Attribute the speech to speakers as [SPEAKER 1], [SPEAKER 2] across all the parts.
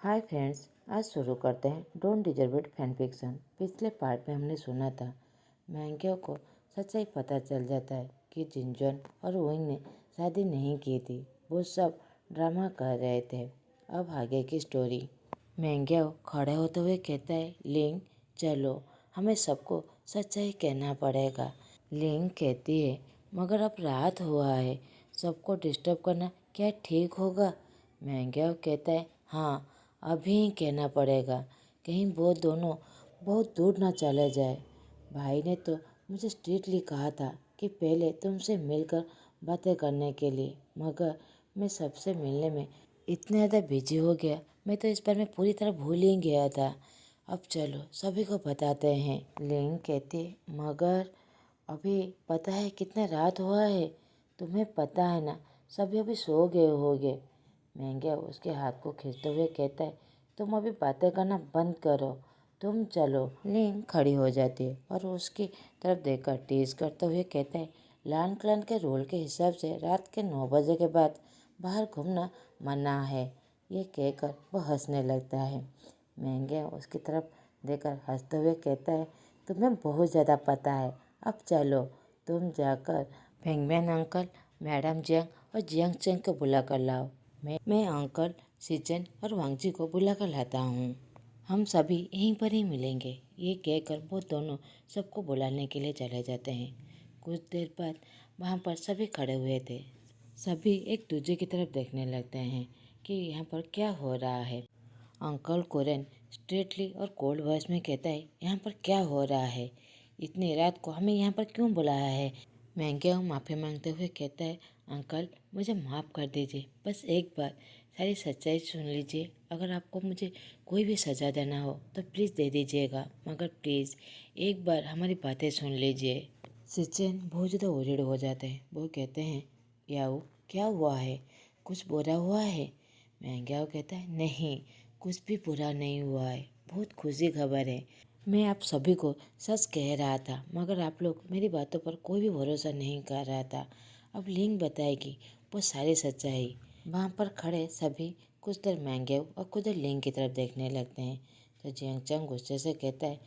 [SPEAKER 1] Hi friends, आज शुरू करते हैं don't deserve it fan fiction. पिछले पार्ट में हमने सुना था मैंग्यो को सच्चाई पता चल जाता है कि जिनजोन और विंग ने शादी नहीं की थी, वो सब ड्रामा कर रहे थे। अब आगे की स्टोरी। मैंग्यो खड़े होते हुए कहता है, लिंग चलो, हमें सबको सच्चाई कहना पड़ेगा। लिंग कहती है, मगर अब रात हुआ है, सबको डिस्टर्ब करना क्या ठीक होगा? मैंग्यो कहता है, हाँ अभी ही कहना पड़ेगा, कहीं वो दोनों बहुत दूर न चले जाए। भाई ने तो मुझे स्ट्रिक्टली कहा था कि पहले तुमसे मिलकर बातें करने के लिए, मगर मैं सबसे मिलने में इतना ज़्यादा बिजी हो गया, मैं तो इस बार में पूरी तरह भूल ही गया था। अब चलो सभी को बताते हैं। लिंग कहती, मगर अभी पता है कितना रात हुआ है? तुम्हें पता है ना, सभी अभी सो गए होंगे। महंगा उसके हाथ को खींचते हुए कहता है, तुम अभी बातें करना बंद करो, तुम चलो। लिंग खड़ी हो जाती है और उसकी तरफ देखकर टीज करते हुए कहता है, लान क्लान के रूल के हिसाब से रात के 9 बजे के बाद बाहर घूमना मना है। ये कहकर वो हंसने लगता है। महंगे उसकी तरफ देखकर हंसते हुए कहता है, तुम्हें बहुत ज़्यादा पता है, अब चलो तुम जाकर फेंगमैन अंकल, मैडम जियांग और जियांग चेंग को बुला कर लाओ। मैं अंकल सिचन और वांगजी को बुला कर लाता हूँ, हम सभी यहीं पर ही मिलेंगे। ये कहकर वो दोनों सबको बुलाने के लिए चले जाते हैं। कुछ देर बाद वहाँ पर सभी खड़े हुए थे। सभी एक दूसरे की तरफ देखने लगते हैं कि यहाँ पर क्या हो रहा है। अंकल कोरेन स्ट्रेटली और कोल्ड वॉइस में कहता है, यहाँ पर क्या हो रहा है? इतनी रात को हमें यहाँ पर क्यों बुलाया है? महंगे माफ़ी मांगते हुए कहता है, अंकल मुझे माफ़ कर दीजिए, बस एक बार सारी सच्चाई सुन लीजिए। अगर आपको मुझे कोई भी सज़ा देना हो तो प्लीज़ दे दीजिएगा, मगर प्लीज़ एक बार हमारी बातें सुन लीजिए। सिचन बहुत ज़्यादा ओरिड हो जाते हैं। वो कहते हैं, याऊ क्या हुआ है, कुछ बुरा हुआ है? महंगा कहता है, नहीं कुछ भी बुरा नहीं हुआ है, बहुत खुशी खबर है। मैं आप सभी को सच कह रहा था, मगर आप लोग मेरी बातों पर कोई भी भरोसा नहीं कर रहा था। अब लिंग बताएगी वो सारी सच्चाई। वहाँ पर खड़े सभी कुछ देर मैंगे और कुछ देर लिंग की तरफ देखने लगते हैं। तो जियांग चंग गुस्से से कहता है,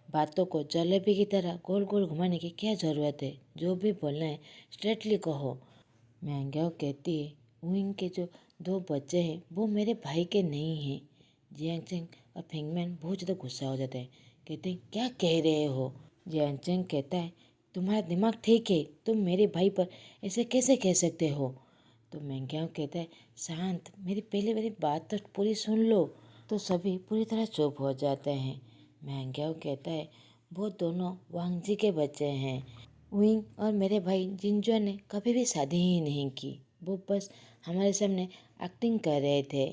[SPEAKER 1] बातों को जलेबी की तरह गोल गोल घुमाने की क्या ज़रूरत है? जो भी बोलना है स्ट्रेटली कहो। मैंग्याओ कहती है, विंग के जो 2 बच्चे हैं वो मेरे भाई के नहीं हैं। जियांगचेंग और फेंगमैन बहुत ज़्यादा गुस्सा हो जाते हैं। कहते हैं, क्या कह रहे हो? जियांगचेंग कहता है, तुम्हारा दिमाग ठीक है, तुम मेरे भाई पर ऐसे कैसे कह सकते हो? तो मैंग्याओ कहता है, शांत, मेरी बात तो पूरी सुन लो। तो सभी पूरी तरह चुप हो जाते हैं। मैंग्याओ कहता है, वो दोनों वांगजी के बच्चे हैं। विंग और मेरे भाई जिनजो ने कभी भी शादी ही नहीं की, वो बस हमारे सामने एक्टिंग कर रहे थे।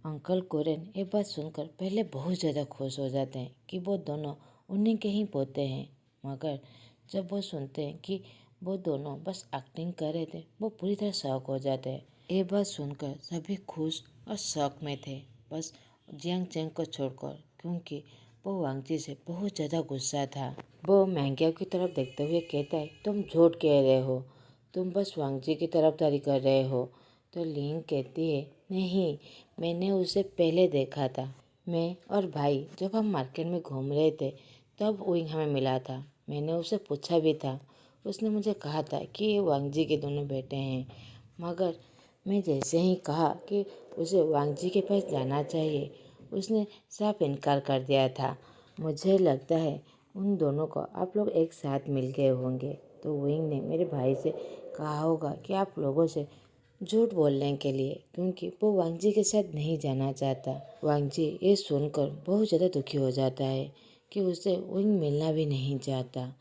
[SPEAKER 1] अंकल कोरेन ये बात सुनकर पहले बहुत ज़्यादा खुश हो जाते हैं कि वो दोनों उन्हीं के ही पोते हैं, मगर जब वो सुनते हैं कि वो दोनों बस एक्टिंग कर रहे थे, वो पूरी तरह शॉक हो जाते हैं। ये बात सुनकर सभी खुश और शौक में थे, बस जियांग चेंग को छोड़कर, क्योंकि वो वांगजी से बहुत ज़्यादा गुस्सा था। वो मैंग्याओ की तरफ देखते हुए कहता है, तुम झूठ कह रहे हो, तुम बस वांगजी की तरफदारी कर रहे हो। तो लिंग कहती है, नहीं, मैंने उसे पहले देखा था। मैं और भाई जब हम मार्केट में घूम रहे थे तब विंग हमें मिला था। मैंने उसे पूछा भी था, उसने मुझे कहा था कि ये वांगजी के दोनों बेटे हैं, मगर मैं जैसे ही कहा कि उसे वांगजी के पास जाना चाहिए, उसने साफ इनकार कर दिया था। मुझे लगता है उन दोनों को आप लोग एक साथ मिल गए होंगे। तो विंग ने मेरे भाई से कहा होगा कि आप लोगों से झूठ बोलने के लिए, क्योंकि वो वांगजी के साथ नहीं जाना चाहता। वांगजी ये सुनकर बहुत ज़्यादा दुखी हो जाता है कि उसे विंग मिलना भी नहीं चाहता।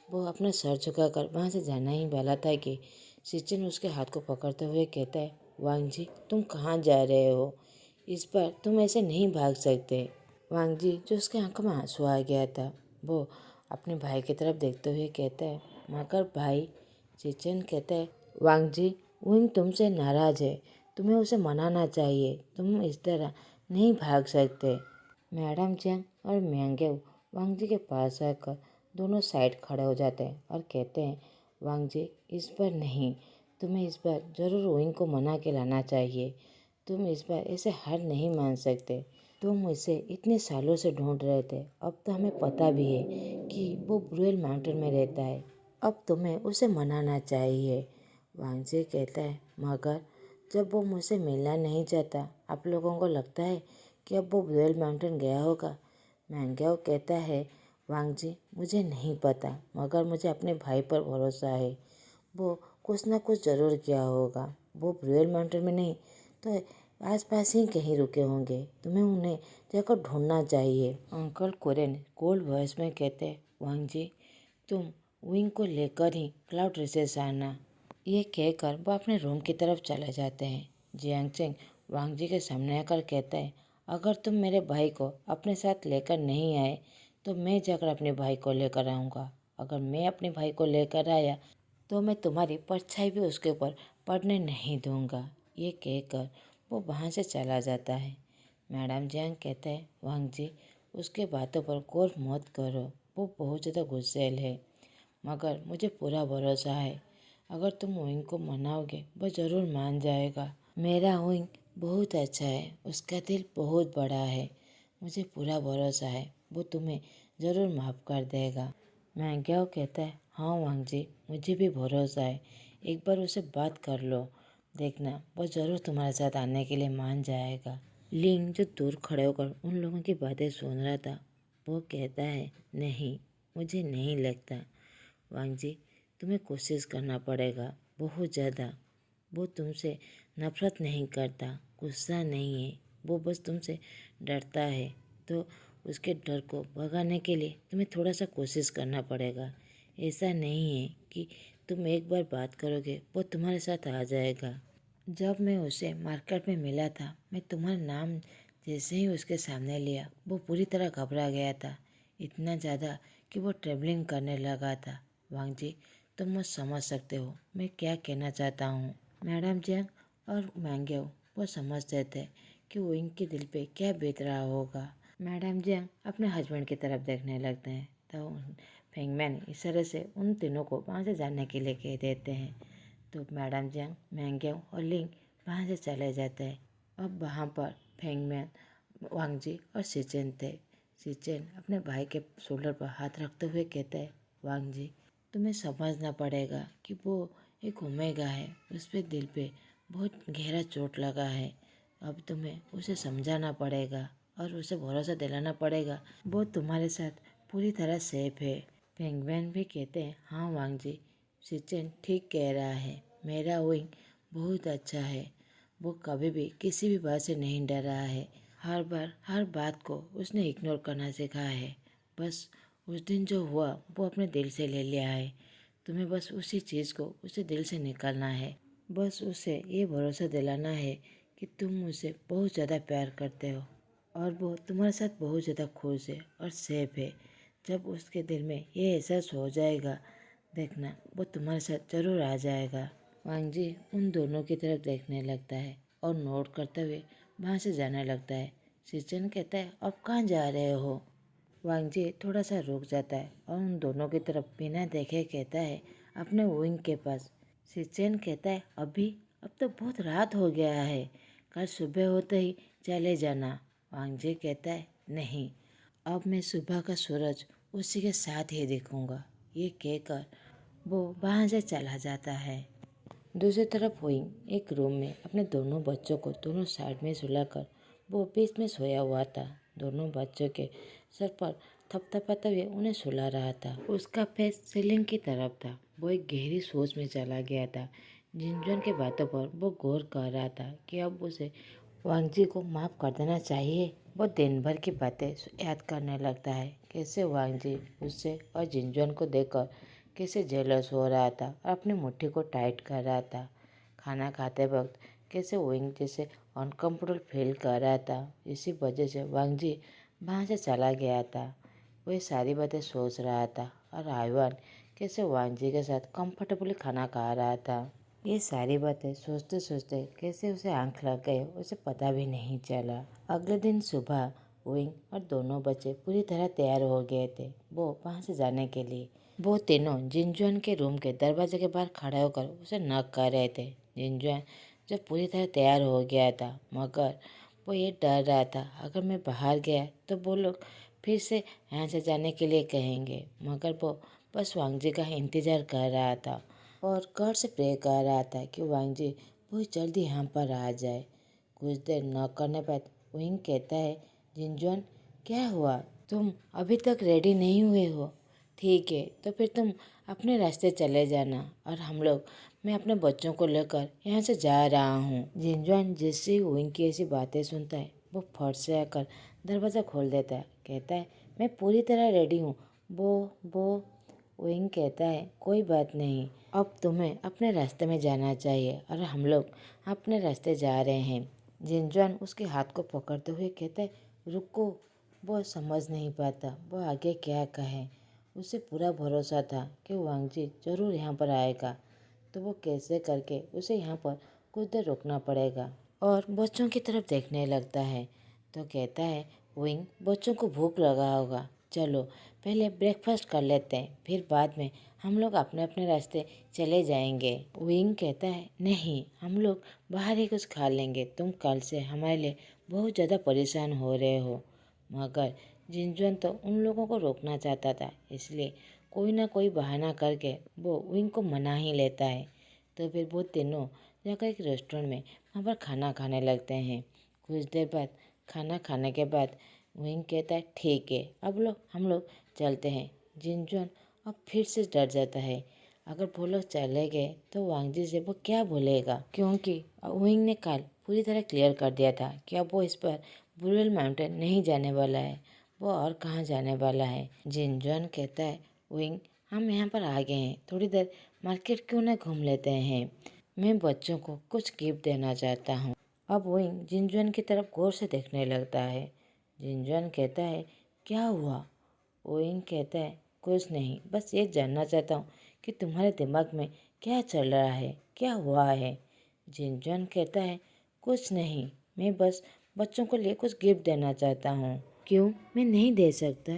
[SPEAKER 1] वो अपना सर झुकाकर वहाँ से जाना ही वाला था कि सिचन उसके हाथ को पकड़ते हुए कहता है, वांगजी तुम कहाँ जा रहे हो? इस बार तुम ऐसे नहीं भाग सकते। वांगजी जो उसके आंखों में आंसू आ गया था, वो अपने भाई की तरफ देखते हुए कहता है, मगर भाई। सिचन कहता है, वांगजी विंग तुमसे नाराज है, तुम्हें उसे मनाना चाहिए, तुम इस तरह नहीं भाग सकते। मैडम जियांग और म्यांगेव वांगजी के पास आकर दोनों साइड खड़े हो जाते हैं और कहते हैं, वांगजी इस बार नहीं, तुम्हें इस बार जरूर विंग को मना के लाना चाहिए। तुम इस बार ऐसे हार नहीं मान सकते। तुम इसे इतने सालों से ढूंढ रहे थे, अब तो हमें पता भी है कि वो ब्रुएल माउंटेन में रहता है। अब तुम्हें उसे मनाना चाहिए। वांगजी कहता है, मगर जब वो मुझसे मिलना नहीं चाहता, आप लोगों को लगता है कि अब वो ब्रुएल माउंटेन गया होगा? मैंग्याओ कहता है, वांगजी मुझे नहीं पता, मगर मुझे अपने भाई पर भरोसा है। वो कुछ ना कुछ ज़रूर किया होगा। वो ब्रुएल माउंटेन में नहीं तो आसपास ही कहीं रुके होंगे। तुम्हें उन्हें जाकर ढूंढना चाहिए। अंकल कोरेन कोल्ड वॉइस में कहते, वांगजी तुम विंग को लेकर ही क्लाउड रेसेस आना। ये कहकर वो अपने रूम की तरफ चले जाते हैं। जियांगचेंग वांगजी के सामने आकर कहता है, अगर तुम मेरे भाई को अपने साथ लेकर नहीं आए तो मैं जाकर अपने भाई को लेकर आऊँगा। अगर मैं अपने भाई को लेकर आया तो मैं तुम्हारी परछाई भी उसके ऊपर पड़ने नहीं दूंगा। ये कहकर वो वहाँ से चला जाता है। मैडम जियांग कहते हैं, वांगजी उसके बातों पर गौर मत करो, वो बहुत ज़्यादा गुस्सैल है, मगर मुझे पूरा भरोसा है अगर तुम विंग को मनाओगे वो ज़रूर मान जाएगा। मेरा विंग बहुत अच्छा है, उसका दिल बहुत बड़ा है, मुझे पूरा भरोसा है वो तुम्हें ज़रूर माफ़ कर देगा। मैंग्याओ कहता है, हाँ वांगजी मुझे भी भरोसा है, एक बार उसे बात कर लो, देखना वो ज़रूर तुम्हारे साथ आने के लिए मान जाएगा। लिंग जो दूर खड़े होकर उन लोगों की बातें सुन रहा था, वो कहता है, नहीं मुझे नहीं लगता। वांगजी तुम्हें कोशिश करना पड़ेगा बहुत ज़्यादा। वो तुमसे नफरत नहीं करता, गुस्सा नहीं है, वो बस तुमसे डरता है। तो उसके डर को भगाने के लिए तुम्हें थोड़ा सा कोशिश करना पड़ेगा। ऐसा नहीं है कि तुम एक बार बात करोगे वो तुम्हारे साथ आ जाएगा। जब मैं उसे मार्केट में मिला था, मैं तुम्हारा नाम जैसे ही उसके सामने लिया वो पूरी तरह घबरा गया था, इतना ज़्यादा कि वो ट्रेवलिंग करने लगा था। वांगजी तुम मुझ समझ सकते हो मैं क्या कहना चाहता हूँ। मैडम जियांग और मैंग्याओ वो समझते थे कि विंग के दिल पे क्या बीत रहा होगा। मैडम जियांग अपने हस्बैंड की तरफ देखने लगते हैं तो फेंगमैन इस तरह से उन तीनों को वहाँ से जाने के लिए कह देते हैं। तो मैडम जियांग, मैंग्याओ और लिंग वहाँ से चले जाते हैं। अब वहाँ पर फेंगमैन, वांगजी और सिचेन थे। सिचेन अपने भाई के शोल्डर पर हाथ रखते हुए कहते हैं, वांगजी तुम्हें समझना पड़ेगा कि वो एक ओमेगा है, उस पे दिल पे बहुत गहरा चोट लगा है। अब तुम्हें उसे समझाना पड़ेगा और उसे भरोसा दिलाना पड़ेगा वो तुम्हारे साथ पूरी तरह सेफ है। पेंगुइन भी कहते हैं, हाँ वांगजी सिचेन ठीक कह रहा है, मेरा विंग बहुत अच्छा है, वो कभी भी किसी भी बात से नहीं डरा है। हर बार हर बात को उसने इग्नोर करना सीखा है। बस उस दिन जो हुआ वो अपने दिल से ले लिया है। तुम्हें बस उसी चीज़ को उसे दिल से निकालना है। बस उसे ये भरोसा दिलाना है कि तुम उसे बहुत ज़्यादा प्यार करते हो और वो तुम्हारे साथ बहुत ज़्यादा खुश है और सेफ है। जब उसके दिल में ये एहसास हो जाएगा, देखना वो तुम्हारे साथ ज़रूर आ जाएगा। वांगजी उन दोनों की तरफ देखने लगता है और नोट करते हुए वहाँ से जाने लगता है। सिचन कहता है, अब कहाँ जा रहे हो? वांगजी थोड़ा सा रुक जाता है और उन दोनों की तरफ बिना देखे कहता है, अपने विंग के पास। सिचन कहता है, अभी? अब तो बहुत रात हो गया है, कल सुबह होते ही चले जाना। वांगजी कहता है, नहीं, अब मैं सुबह का सूरज उसी के साथ ही देखूंगा। ये कहकर वो वहाँ से चला जाता है। दूसरी तरफ विंग एक रूम में अपने दोनों बच्चों को दोनों साइड में सुलाकर वो बीच में सोया हुआ था। दोनों बच्चों के सर पर थपथपाते हुए उन्हें सुला रहा था। उसका फेस सीलिंग की तरफ था। वो एक गहरी सोच में चला गया था। जिनजुन के बातों पर वो गौर कर रहा था कि अब उसे वांगजी को माफ़ कर देना चाहिए। वो दिन भर की बातें याद करने लगता है, कैसे वांगजी उससे और जिनजुन को देखकर कैसे जेलस हो रहा था और अपनी मुट्ठी को टाइट कर रहा था। खाना खाते वक्त कैसे विंग जैसे अनकम्फर्टेबल फील कर रहा था। इसी वजह से वांगजी वहाँ से चला गया था। वो ये सारी बातें सोच रहा था और आयवान कैसे वांगजी के साथ कंफर्टेबली खाना खा रहा था। ये सारी बातें सोचते सोचते कैसे उसे आंख लग गए उसे पता भी नहीं चला। अगले दिन सुबह विंग और दोनों बच्चे पूरी तरह तैयार हो गए थे वो वहाँ से जाने के लिए। वो तीनों जिनजुआन के रूम के दरवाजे के बाहर खड़े होकर उसे नॉक कर रहे थे। जिनजुआन जो पूरी तरह तैयार हो गया था, मगर वो ये डर रहा था अगर मैं बाहर गया तो वो लोग फिर से यहाँ से जाने के लिए कहेंगे। मगर वो बस वांगजी का इंतज़ार कर रहा था और गौर से प्रे कर रहा था कि वांगजी बहुत जल्दी यहाँ पर आ जाए। कुछ देर न करने बाद विंग कहता है, जिनजुआन क्या हुआ, तुम अभी तक रेडी नहीं हुए हो? ठीक है, तो फिर तुम अपने रास्ते चले जाना और मैं अपने बच्चों को लेकर यहाँ से जा रहा हूँ। जिनजुआन जैसे ही विंग की ऐसी बातें सुनता है वो फट से आकर दरवाज़ा खोल देता है। कहता है, मैं पूरी तरह रेडी हूँ। वो विंग कहता है, कोई बात नहीं, अब तुम्हें अपने रास्ते में जाना चाहिए और हम लोग अपने रास्ते जा रहे हैं। जिनजुआन उसके हाथ को पकड़ते हुए कहता है, रुको। वो समझ नहीं पाता वो आगे क्या कहे। उसे पूरा भरोसा था कि वांगजी जरूर यहाँ पर आएगा, तो वो कैसे करके उसे यहाँ पर कुछ देर रुकना पड़ेगा और बच्चों की तरफ देखने लगता है। तो कहता है, विंग बच्चों को भूख लगा होगा, चलो पहले ब्रेकफास्ट कर लेते हैं, फिर बाद में हम लोग अपने अपने रास्ते चले जाएंगे। विंग कहता है, नहीं, हम लोग बाहर ही कुछ खा लेंगे, तुम कल से हमारे लिए बहुत ज़्यादा परेशान हो रहे हो। मगर जिनजुआन तो उन लोगों को रोकना चाहता था, इसलिए कोई ना कोई बहाना करके वो विंग को मना ही लेता है। तो फिर वो तीनों जाकर एक रेस्टोरेंट में वहाँ पर खाना खाने लगते हैं। कुछ देर बाद खाना खाने के बाद विंग कहता है, ठीक है, अब हम लोग चलते हैं। जिनजुआन अब फिर से डर जाता है, अगर वो लोग चले गए तो वांगजी से वो क्या बोलेगा, क्योंकि विंग ने कल पूरी तरह क्लियर कर दिया था कि अब वो इस पर बुलवेल माउंटेन नहीं जाने वाला है, वो और कहाँ जाने वाला है। जिनजुआन कहता है, विंग हम यहाँ पर आ गए हैं, थोड़ी देर मार्केट क्यों ना घूम लेते हैं, मैं बच्चों को कुछ गिफ्ट देना चाहता हूँ। अब विंग जिनजुआन की तरफ गौर से देखने लगता है। जिनजुआन कहता है, क्या हुआ? विंग कहता है, कुछ नहीं, बस ये जानना चाहता हूँ कि तुम्हारे दिमाग में क्या चल रहा है, क्या हुआ है। जिनजुआन कहता है, कुछ नहीं, मैं बस बच्चों को लिए कुछ गिफ्ट देना चाहता हूँ। क्यों, मैं नहीं दे सकता?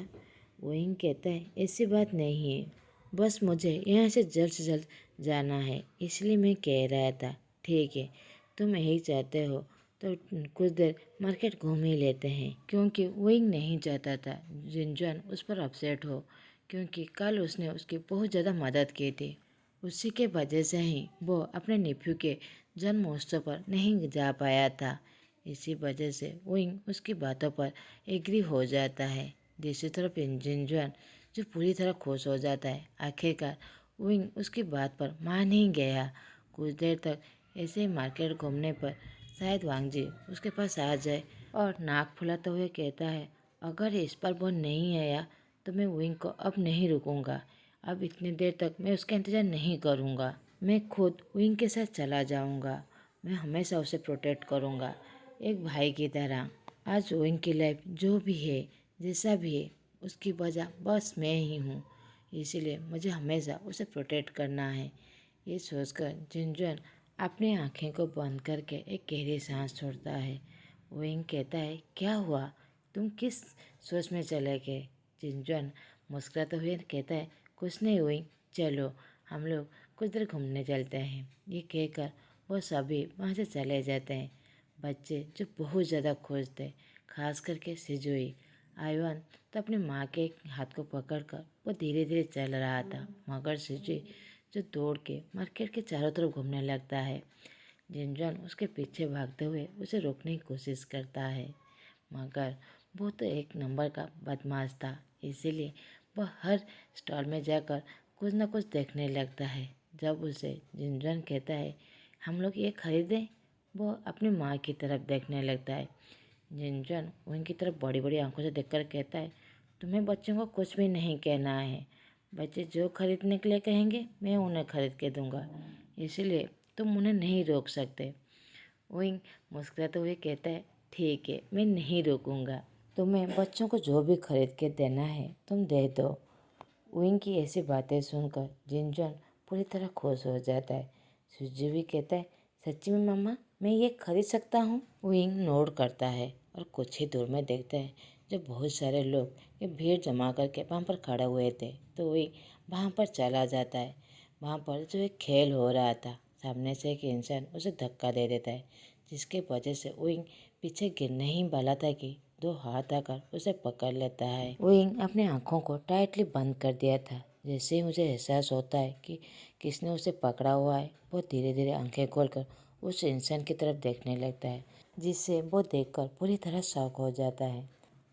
[SPEAKER 1] विंग कहता है, ऐसी बात नहीं है, बस मुझे यहाँ से जल्द जाना है, इसलिए मैं कह रहा था। ठीक है, तुम यही चाहते हो तो कुछ देर मार्केट घूम ही लेते हैं, क्योंकि विंग नहीं चाहता था जिनजुआन उस पर अपसेट हो, क्योंकि कल उसने उसकी बहुत ज़्यादा मदद की थी। उसी के वजह से ही वो अपने नेफ्यू के जन्म महोत्सव पर नहीं जा पाया था। इसी वजह से विंग उसकी बातों पर एग्री हो जाता है। दूसरी तरफ जिनजुआन जो पूरी तरह खुश हो जाता है, आखिरकार विंग उसकी बात पर मान ही गया। कुछ देर तक ऐसे ही मार्केट घूमने पर शायद वांगजी उसके पास आ जाए और नाक फुलाते हुए कहता है, अगर इस पर वो नहीं आया तो मैं विंग को अब नहीं रुकूंगा, अब इतनी देर तक मैं उसका इंतज़ार नहीं करूंगा, मैं खुद विंग के साथ चला जाऊंगा, मैं हमेशा उसे प्रोटेक्ट करूंगा एक भाई की तरह। आज विंग की लाइफ जो भी है, जैसा भी है, उसकी वजह बस मैं ही हूँ, इसीलिए मुझे हमेशा उसे प्रोटेक्ट करना है। ये सोचकर जिनजुआन अपनी आंखें को बंद करके एक गहरी सांस छोड़ता है। विंग कहता है, क्या हुआ, तुम किस सोच में चले गए? जिनजुआन मुस्कुराते हुए कहता है, कुछ नहीं विंग, चलो हम लोग कुछ देर घूमने चलते हैं। ये कहकर वो सभी वहाँ से चले जाते हैं। बच्चे जो बहुत ज़्यादा खुश थे, खास करके सिजुई। आयवान तो अपनी माँ के हाथ को पकड़कर वो धीरे धीरे चल रहा था, मगर सिजुई जो दौड़ के मार्केट के चारों तरफ घूमने लगता है। जिनजुआन उसके पीछे भागते हुए उसे रोकने की कोशिश करता है, मगर वो तो एक नंबर का बदमाश था, इसीलिए वह हर स्टॉल में जाकर कुछ न कुछ देखने लगता है। जब उसे जिनजुआन कहता है, हम लोग ये खरीदें, वो अपनी माँ की तरफ देखने लगता है। जिनजुआन उनकी तरफ बड़ी बड़ी आंखों से देखकर कहता है, तुम्हें बच्चों को कुछ भी नहीं कहना है, बच्चे जो खरीदने के लिए कहेंगे मैं उन्हें खरीद के दूंगा, इसलिए तुम उन्हें नहीं रोक सकते। विंग मुस्कुराते हुए कहता है, ठीक है, मैं नहीं रोकूंगा, तुम्हें बच्चों को जो भी खरीद के देना है तुम दे दो। विंग की ऐसी बातें सुनकर जिनजुआन पूरी तरह खुश हो जाता है। सुजी भी कहता है, सच्ची में मामा, मैं ये खरीद सकता हूँ? विंग नोट करता है और कुछ ही दूर में देखता है जब बहुत सारे लोग ये भीड़ जमा करके वहाँ पर खड़े हुए थे, तो विंग वहाँ पर चला जाता है। वहाँ पर जो एक खेल हो रहा था, सामने से एक इंसान उसे धक्का दे देता है, जिसके वजह से विंग पीछे गिरने ही वाला था कि दो हाथ आकर उसे पकड़ लेता है। विंग अपने आंखों को टाइटली बंद कर दिया था। जैसे ही मुझे एहसास होता है कि किसने उसे पकड़ा हुआ है, वो धीरे धीरे आंखें खोलकर उस इंसान की तरफ देखने लगता है, जिससे वो देखकर पूरी तरह शॉक हो जाता है।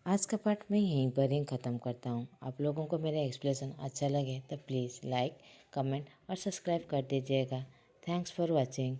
[SPEAKER 1] आज का पार्ट मैं यहीं पर ही ख़त्म करता हूँ। आप लोगों को मेरा एक्सप्लेनेशन अच्छा लगे तो प्लीज़ लाइक, कमेंट और सब्सक्राइब कर दीजिएगा। Thanks for watching.